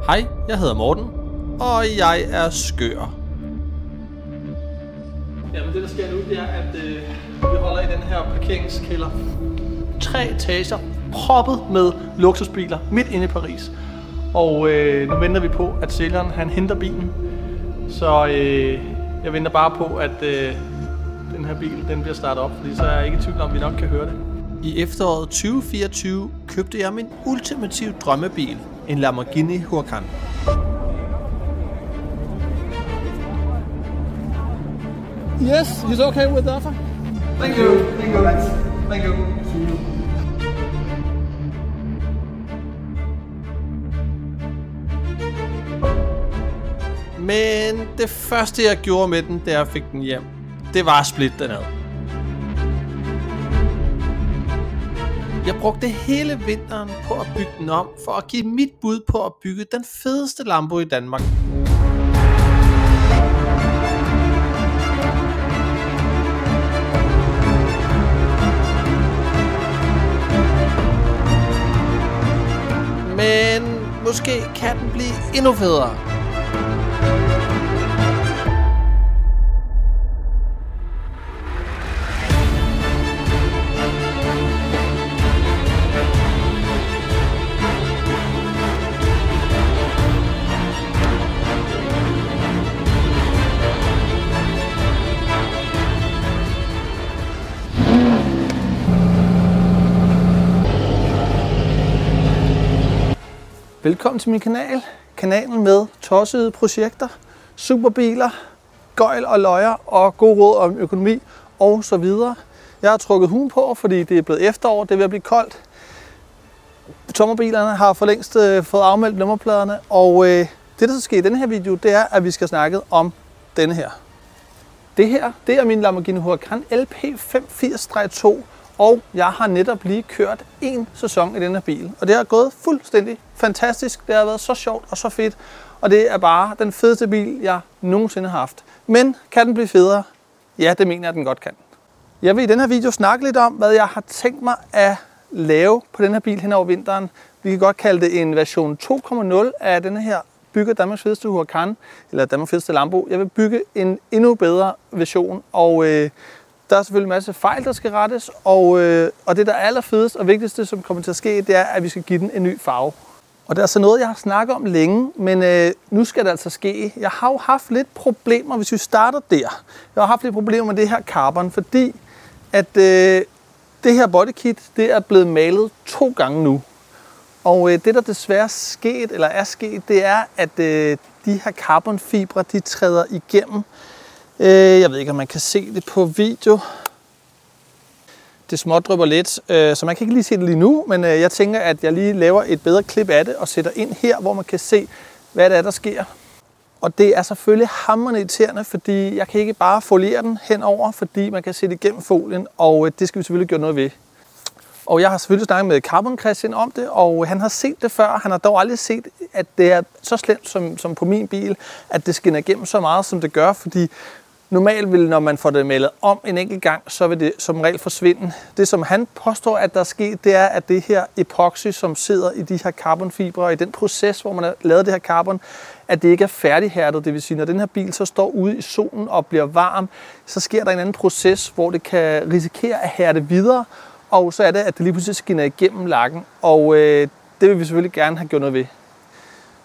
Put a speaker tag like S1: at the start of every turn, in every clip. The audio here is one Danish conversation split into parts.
S1: Hej, jeg hedder Morten, og jeg er skør. Jamen det der sker nu, det er, at vi holder i den her parkeringskælder. 3 etager, proppet med luksusbiler midt inde i Paris. Og nu venter vi på, at sælgeren han henter bilen. Så jeg venter bare på, at den her bil den bliver startet op, fordi så er jeg ikke i tvivl om, at vi nok kan høre det. I efteråret 2024 købte jeg min ultimative drømmebil, en Lamborghini Huracan.
S2: Yes, he's okay with the offer.
S1: Thank you. Thank you. Thank you. See you. Men det første jeg gjorde med den, da jeg fik den hjem, det var at splitte den ad. Jeg brugte hele vinteren på at bygge den om, for at give mit bud på at bygge den fedeste Lambo i Danmark. Men måske kan den blive endnu federe. Velkommen til min kanal. Kanalen med tossede projekter, superbiler, gøjl og løjer og god råd om økonomi og så videre. Jeg har trukket huen på, fordi det er blevet efterår, det er ved at blive koldt. Sommerbilerne har for længst fået afmeldt nummerpladerne, og det der så sker i denne her video, det er, at vi skal snakke om denne her. Det her, det er min Lamborghini Huracan LP 580-2. Og jeg har netop lige kørt en sæson i den her bil, og det har gået fuldstændig fantastisk. Det har været så sjovt og så fedt, og det er bare den fedeste bil, jeg nogensinde har haft. Men kan den blive federe? Ja, det mener jeg, den godt kan. Jeg vil i den her video snakke lidt om, hvad jeg har tænkt mig at lave på den her bil hen over vinteren. Vi kan godt kalde det en version 2.0 af den her bygge Danmarks fedeste Huracan, eller Danmarks fedeste Lambo. Jeg vil bygge en endnu bedre version, og der er selvfølgelig en masse fejl, der skal rettes, og det, der er allerfedest og vigtigste, som kommer til at ske, det er, at vi skal give den en ny farve. Og det er altså noget, jeg har snakket om længe, men nu skal det altså ske. Jeg har jo haft lidt problemer, hvis vi starter der. Jeg har haft lidt problemer med det her carbon, fordi at det her bodykit, det er blevet malet 2 gange nu. Og det, der desværre er sket, det er, at de her carbonfibre, de træder igennem. Jeg ved ikke, om man kan se det på video. Det smådrypper lidt, så man kan ikke lige se det lige nu, men jeg tænker, at jeg lige laver et bedre klip af det og sætter ind her, hvor man kan se, hvad det er, der sker. Og det er selvfølgelig hamrende irriterende, fordi jeg kan ikke bare foliere den henover, fordi man kan se det igennem folien, og det skal vi selvfølgelig gøre noget ved. Og jeg har selvfølgelig snakket med Carbon Christian om det, og han har set det før. Han har dog aldrig set, at det er så slemt som på min bil, at det skinner igennem så meget, som det gør, fordi normalt vil, når man får det malet om en enkelt gang, så vil det som regel forsvinde. Det, som han påstår, at der er sket, det er, at det her epoxy, som sidder i de her carbonfibre, og i den proces, hvor man har lavet det her carbon, at det ikke er færdighærdet. Det vil sige, når den her bil så står ude i solen og bliver varm, så sker der en anden proces, hvor det kan risikere at hærde videre, og så er det, at det lige pludselig skinner igennem lakken, og det vil vi selvfølgelig gerne have gjort noget ved.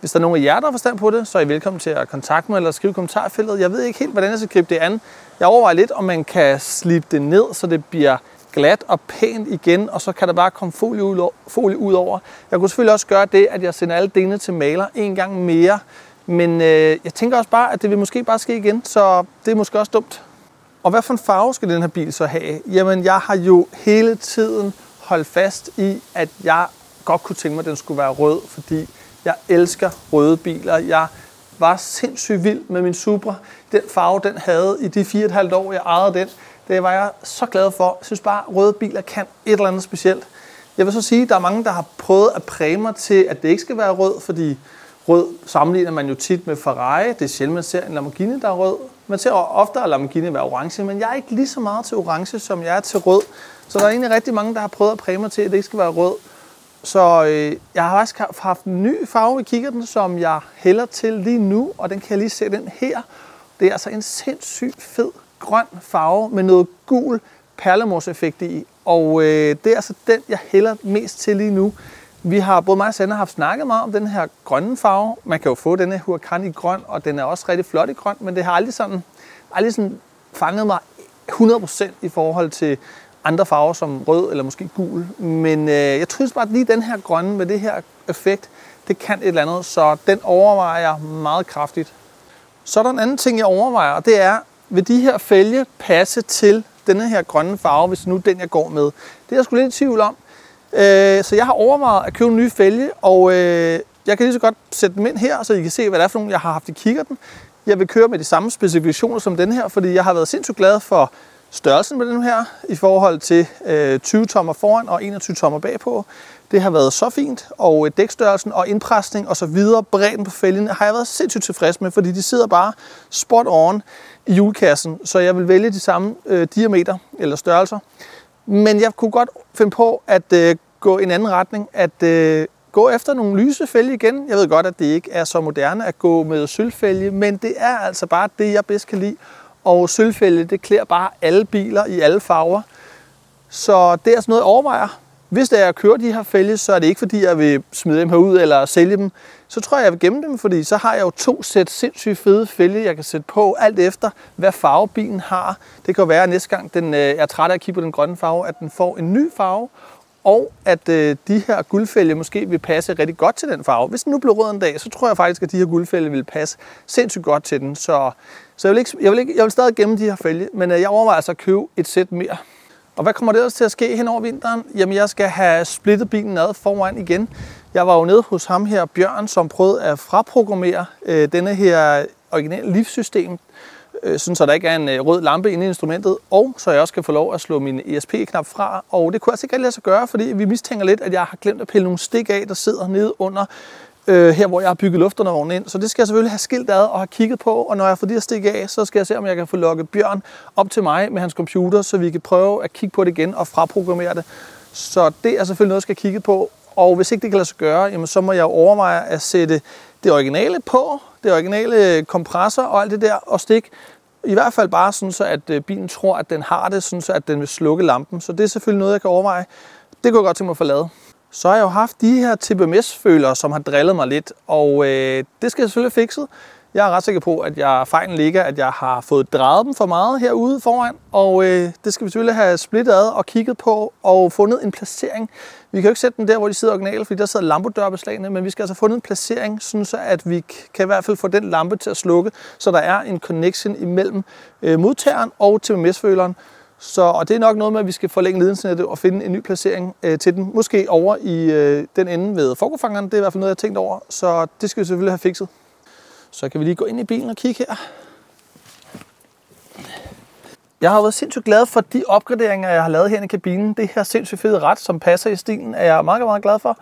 S1: Hvis der er nogen af jer, der har forstand på det, så er I velkommen til at kontakte mig eller skrive i kommentarfeltet. Jeg ved ikke helt, hvordan jeg skal gribe det an. Jeg overvejer lidt, om man kan slibe det ned, så det bliver glat og pænt igen, og så kan der bare komme folie ud over. Jeg kunne selvfølgelig også gøre det, at jeg sender alle delene til maler en gang mere, men jeg tænker også bare, at det vil måske bare ske igen, så det er måske også dumt. Og hvad for en farve skal den her bil så have? Jamen, jeg har jo hele tiden holdt fast i, at jeg godt kunne tænke mig, at den skulle være rød, fordi jeg elsker røde biler. Jeg var sindssygt vild med min Supra. Den farve, den havde i de 4,5 år, jeg ejede den. Det var jeg så glad for. Jeg synes bare, at røde biler kan et eller andet specielt. Jeg vil så sige, at der er mange, der har prøvet at præge mig til, at det ikke skal være rød, fordi rød sammenligner man jo tit med Ferrari. Det er sjældent, man ser en Lamborghini, der er rød. Man ser ofte Lamborghini være orange, men jeg er ikke lige så meget til orange, som jeg er til rød. Så der er egentlig rigtig mange, der har prøvet at præge mig til, at det ikke skal være rød. Så jeg har faktisk haft en ny farve i kikkerten, som jeg hælder til lige nu, og den kan jeg lige se den her. Det er altså en sindssygt fed grøn farve med noget gul perlemorseffekt i, og det er altså den, jeg hælder mest til lige nu. Vi har både mig og Sander haft snakket meget om den her grønne farve. Man kan jo få denne Huracan i grøn, og den er også rigtig flot i grøn, men det har aldrig sådan fanget mig 100% i forhold til andre farver som rød eller måske gul. Men jeg tror bare, at lige den her grønne med det her effekt, det kan et eller andet, så den overvejer jeg meget kraftigt. Så er der en anden ting, jeg overvejer, og det er, vil de her fælge passe til denne her grønne farve, hvis nu den jeg går med? Det er jeg sgu lidt i tvivl om. Så jeg har overvejet at købe en ny fælge, og jeg kan lige så godt sætte dem ind her, så I kan se, hvad det er for nogle, jeg har haft i kikkerten. Jeg vil køre med de samme specifikationer som den her, fordi jeg har været sindssygt glad for størrelsen med den her, i forhold til 20 tommer foran og 21 tommer bagpå. Det har været så fint, og dækstørrelsen og indpresning og så videre, bredden på fælgen, har jeg været sindssygt tilfreds med, fordi de sidder bare spot on i hjulkassen, så jeg vil vælge de samme diameter eller størrelser. Men jeg kunne godt finde på at gå i en anden retning, at gå efter nogle lyse fælge igen. Jeg ved godt, at det ikke er så moderne at gå med sølvfælge, men det er altså bare det, jeg bedst kan lide. Og sølvfælge, det klæder bare alle biler i alle farver. Så det er sådan noget, jeg overvejer. Hvis det er at køre de her fælge, så er det ikke fordi, jeg vil smide dem herud eller sælge dem. Så tror jeg vil gemme dem, fordi så har jeg jo 2 sæt sindssygt fede fælge, jeg kan sætte på, alt efter hvad farve bilen har. Det kan være, at næste gang jeg er træt af at kigge på den grønne farve, at den får en ny farve. Og at de her guldfælge måske vil passe rigtig godt til den farve. Hvis den nu bliver rød en dag, så tror jeg faktisk, at de her guldfælge vil passe sindssygt godt til den. Så jeg vil stadig gemme de her fælge, men jeg overvejer altså at købe et sæt mere. Og hvad kommer det ellers til at ske hen over vinteren? Jamen, jeg skal have splittet bilen ad foran igen. Jeg var jo nede hos ham her, Bjørn, som prøvede at fraprogrammere denne her originale livssystem, sådan så der ikke er en rød lampe inde i instrumentet, og så jeg også kan få lov at slå min ESP-knap fra. Og det kunne altså ikke rigtig lade sig gøre, fordi vi mistænker lidt, at jeg har glemt at pille nogle stik af, der sidder nede under her, hvor jeg har bygget luftundervognen ind. Så det skal jeg selvfølgelig have skilt ad og have kigget på, og når jeg får de her stik af, så skal jeg se, om jeg kan få lukket Bjørn op til mig med hans computer, så vi kan prøve at kigge på det igen og fraprogrammere det. Så det er selvfølgelig noget, jeg skal kigge på, og hvis ikke det kan lade sig gøre, jamen, så må jeg overveje at sætte det originale på, det originale kompressor og alt det der, og stik. I hvert fald bare sådan, så at bilen tror, at den har det, sådan så at den vil slukke lampen. Så det er selvfølgelig noget, jeg kan overveje. Det kunne jeg godt tænke mig at få lavet. Så har jeg jo haft de her TPMS-følere, som har drillet mig lidt, og det skal jeg selvfølgelig fikset. Jeg er ret sikker på, at fejlen ligger, at jeg har fået drejet dem for meget herude foran, og det skal vi selvfølgelig have splittet ad og kigget på og fundet en placering. Vi kan jo ikke sætte dem der, hvor de sidder originalt, fordi der sidder lampedørbeslagene, men vi skal altså fundet en placering, sådan så at vi kan i hvert fald få den lampe til at slukke, så der er en connection imellem modtageren og TPMS-føleren. Og det er nok noget med, at vi skal forlænge ledningsnettet og finde en ny placering til den. Måske over i den ende ved forgårdfangeren. Det er i hvert fald noget, jeg har tænkt over, så det skal vi selvfølgelig have fikset. Så kan vi lige gå ind i bilen og kigge her. Jeg har været sindssygt glad for de opgraderinger, jeg har lavet her i kabinen. Det her sindssygt fede rat, som passer i stilen, er jeg meget, meget glad for.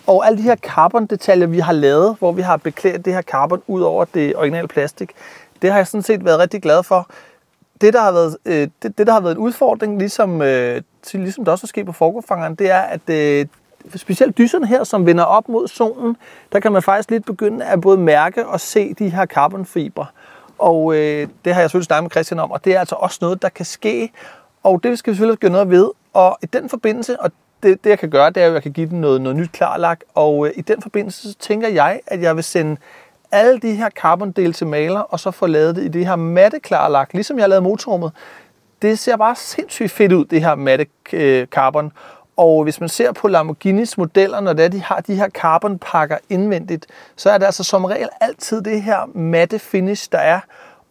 S1: Og alle de her carbon-detaljer, vi har lavet, hvor vi har beklædt det her carbon ud over det originale plastik, det har jeg sådan set været rigtig glad for. Det, der har været en udfordring, ligesom der også er sket på forgårdfangeren, det er, at specielt dyserne her, som vender op mod solen, der kan man faktisk lidt begynde at både mærke og se de her carbonfibre. Og det har jeg selvfølgelig snakket med Christian om, og det er altså også noget, der kan ske. Og det skal vi selvfølgelig gøre noget ved. Og i den forbindelse, og det jeg kan gøre, det er, at jeg kan give den noget nyt klarlak. Og i den forbindelse, så tænker jeg, at jeg vil sende alle de her carbondele til maler, og så få lavet det i det her matte klarlak, ligesom jeg har lavet motorrummet. Det ser bare sindssygt fedt ud, det her matte carbon. Og hvis man ser på Lamborghinis modeller, når de har de her carbonpakker indvendigt, så er det altså som regel altid det her matte finish, der er.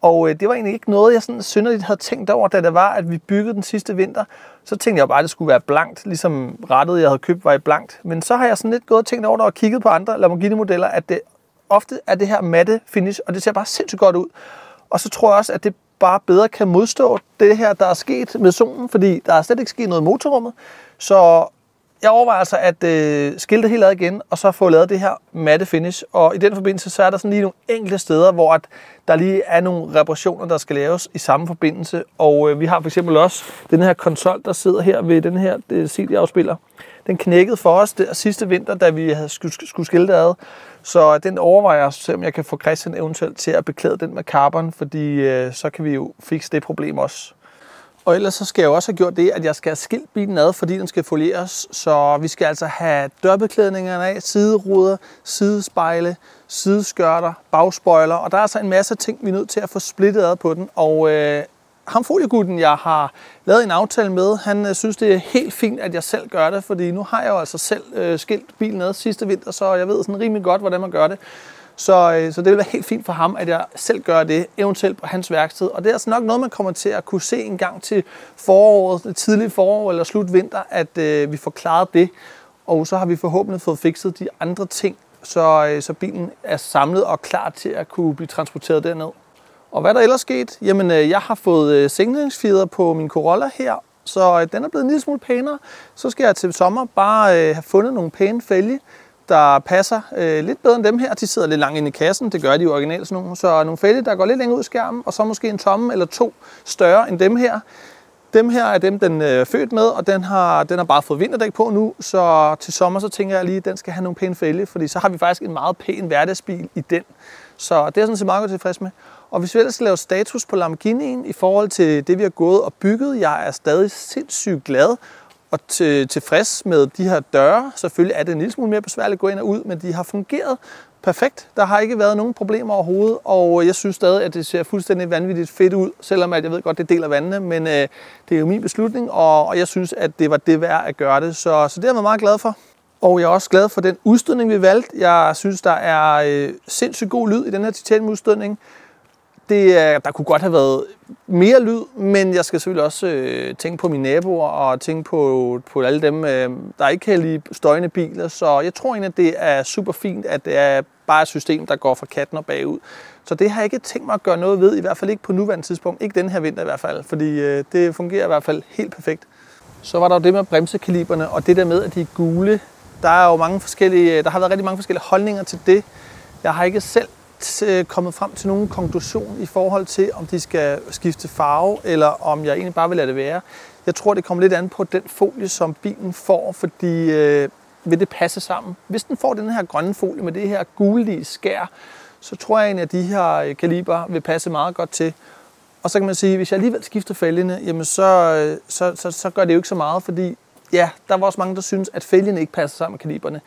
S1: Og det var egentlig ikke noget, jeg sådan synderligt havde tænkt over, da det var, at vi byggede den sidste vinter. Så tænkte jeg bare, at det skulle være blankt, ligesom rettet, jeg havde købt, var i blankt. Men så har jeg sådan lidt gået og tænkt over det og kigget på andre Lamborghini-modeller, at det ofte er det her matte finish, og det ser bare sindssygt godt ud. Og så tror jeg også, at det bare bedre kan modstå det her, der er sket med solen, fordi der er slet ikke sket noget i motorrummet. Så jeg overvejer altså at skilte helt ad igen, og så få lavet det her matte finish. Og i den forbindelse, så er der sådan lige nogle enkelte steder, hvor at der lige er nogle reparationer, der skal laves i samme forbindelse. Og vi har for eksempel også den her konsol, der sidder her ved den her CD-afspiller. Den knækkede for os der sidste vinter, da vi havde skulle skilte ad. Så den overvejer jeg, selvom jeg kan få Christian eventuelt til at beklæde den med carbon, fordi så kan vi jo fikse det problem også. Og ellers så skal jeg jo også have gjort det, at jeg skal have skilt bilen ad, fordi den skal folieres. Så vi skal altså have dørbeklædningerne af, sideruder, sidespejle, sideskørter, bagspoiler. Og der er altså en masse ting, vi er nødt til at få splittet ad på den. Og ham foliegutten, jeg har lavet en aftale med, han synes, det er helt fint, at jeg selv gør det. Fordi nu har jeg jo altså selv skilt bilen ad sidste vinter, så jeg ved sådan rimelig godt, hvordan man gør det. Så det vil være helt fint for ham, at jeg selv gør det, eventuelt på hans værksted. Og det er altså nok noget, man kommer til at kunne se en gang til foråret, tidligt forår eller slut vinter, at vi får klaret det. Og så har vi forhåbentlig fået fikset de andre ting, så bilen er samlet og klar til at kunne blive transporteret derned. Og hvad der ellers sket? Jamen, jeg har fået sænkningsfjeder på min Corolla her, så den er blevet en lille smule pænere. Så skal jeg til sommer bare have fundet nogle pæne fælge, der passer lidt bedre end dem her. De sidder lidt langt inde i kassen, det gør de jo originalt sådan nogle. Så nogle fælge, der går lidt længere ud i skærmen, og så måske en tomme eller to større end dem her. Dem her er dem, den er født med, og den har bare fået vinterdæk på nu. Så til sommer, så tænker jeg lige, at den skal have nogle pæne fælge, fordi så har vi faktisk en meget pæn hverdagsbil i den. Så det er sådan set meget godt tilfreds med. Og hvis vi ellers skal lave status på Lamborghinien i forhold til det, vi har gået og bygget, jeg er stadig sindssygt glad og tilfreds med de her døre. Selvfølgelig er det en lille smule mere besværligt at gå ind og ud, men de har fungeret perfekt. Der har ikke været nogen problemer overhovedet, og jeg synes stadig, at det ser fuldstændig vanvittigt fedt ud, selvom at jeg ved godt, det deler vandene, men det er jo min beslutning, og jeg synes, at det var det værd at gøre det. Så det er jeg meget glad for. Og jeg er også glad for den udstødning, vi valgte. Jeg synes, der er sindssygt god lyd i den her titaniumudstødning. Der kunne godt have været mere lyd, men jeg skal selvfølgelig også tænke på mine naboer og tænke på alle dem, der ikke kan lide støjende biler. Så jeg tror egentlig, at det er super fint, at det er bare et system, der går fra katten og bagud. Så det har jeg ikke tænkt mig at gøre noget ved, i hvert fald ikke på nuværende tidspunkt. Ikke den her vinter i hvert fald, fordi det fungerer i hvert fald helt perfekt. Så var der jo det med bremsekaliberne, og det der med, at de er gule. Der har været rigtig mange forskellige holdninger til det. Jeg har ikke selv kommet frem til nogen konklusion i forhold til, om de skal skifte farve, eller om jeg egentlig bare vil lade det være. Jeg tror, det kommer lidt an på den folie, som bilen får, fordi vil det passe sammen. Hvis den får den her grønne folie med det her gullige skær, så tror jeg egentlig, at de her kaliber vil passe meget godt til. Og så kan man sige, at hvis jeg alligevel skifter fælgene, jamen så gør det jo ikke så meget, fordi ja, der var også mange, der synes, at fælgene ikke passer sammen med kaliberne.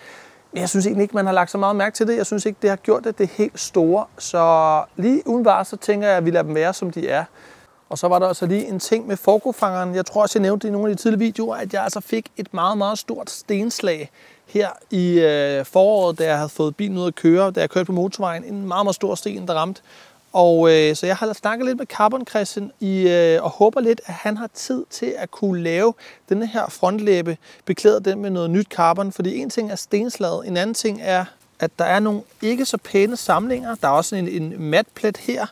S1: Men jeg synes egentlig ikke, man har lagt så meget mærke til det. Jeg synes ikke, det har gjort det helt store. Så lige udenbart, så tænker jeg, at vi lader dem være, som de er. Og så var der også lige en ting med forkofangeren. Jeg tror også, jeg nævnte i nogle af de tidlige videoer, at jeg altså fik et meget, meget stort stenslag her i foråret, da jeg havde fået bilen ud at køre, da jeg kørte på motorvejen. En meget, meget stor sten, der ramte. Og så jeg har snakket lidt med Carbon Christian og håber lidt, at han har tid til at kunne lave denne her frontlæbe, beklæde den med noget nyt carbon. Fordi en ting er stenslaget, en anden ting er, at der er nogle ikke så pæne samlinger. Der er også en matplet her,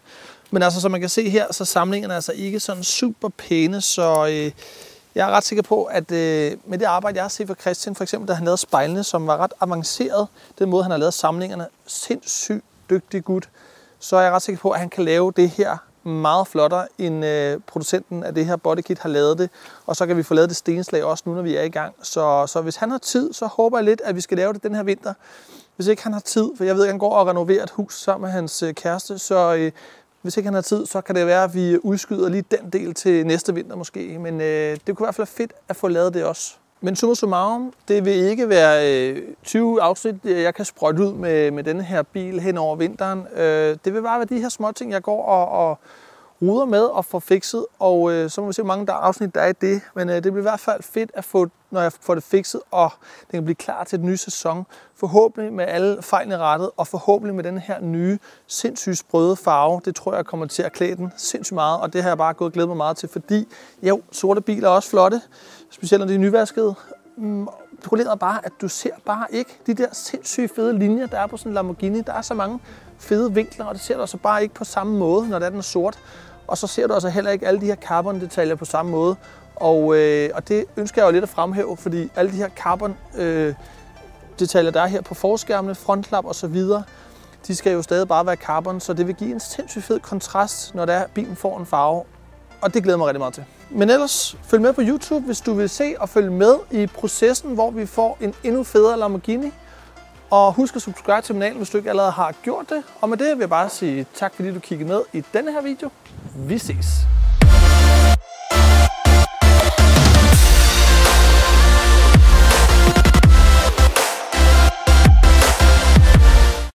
S1: men altså som man kan se her, så samlingerne er altså ikke sådan super pæne, så jeg er ret sikker på, at med det arbejde, jeg har set fra Christian, for eksempel da han lavede spejlene, som var ret avanceret, den måde han har lavet samlingerne, sindssygt dygtig gut, så er jeg ret sikker på, at han kan lave det her meget flottere, end producenten af det her bodykit har lavet det. Og så kan vi få lavet det stenslag også nu, når vi er i gang. Så hvis han har tid, så håber jeg lidt, at vi skal lave det den her vinter. Hvis ikke han har tid, for jeg ved, at han går og renoverer et hus sammen med hans kæreste, så hvis ikke han har tid, så kan det være, at vi udskyder lige den del til næste vinter måske. Men det kunne i hvert fald være fedt at få lavet det også. Men summa summarum, det vil ikke være 20 afsnit, jeg kan sprøjte ud med denne her bil hen over vinteren. Det vil bare være de her små ting, jeg går og ruder med og får fikset. Og så må vi se, hvor mange der afsnit der er i det. Men det bliver i hvert fald fedt at få, når jeg får det fikset, og det kan blive klar til den nye sæson. Forhåbentlig med alle fejlene rettet, og forhåbentlig med den her nye, sindssygt sprøde farve. Det tror jeg kommer til at klæde den sindssygt meget, og det har jeg bare gået og glædet mig meget til, fordi jo, sorte biler er også flotte, specielt når de er nyvaskede. Problemet er bare, at du ser bare ikke de der sindssygt fede linjer, der er på sådan en Lamborghini. Der er så mange fede vinkler, og det ser du altså bare ikke på samme måde, når den er sort. Og så ser du altså heller ikke alle de her carbon-detaljer på samme måde. Og det ønsker jeg jo lidt at fremhæve, fordi alle de her carbon detaljer, der er her på forskærmene, frontklap og så videre, de skal jo stadig bare være carbon, så det vil give en sindssygt fed kontrast, når bilen får en farve. Og det glæder mig rigtig meget til. Men ellers, følg med på YouTube, hvis du vil se og følge med i processen, hvor vi får en endnu federe Lamborghini. Og husk at subscribe til kanalen, hvis du ikke allerede har gjort det. Og med det vil jeg bare sige tak, fordi du kiggede med i denne her video. Vi ses!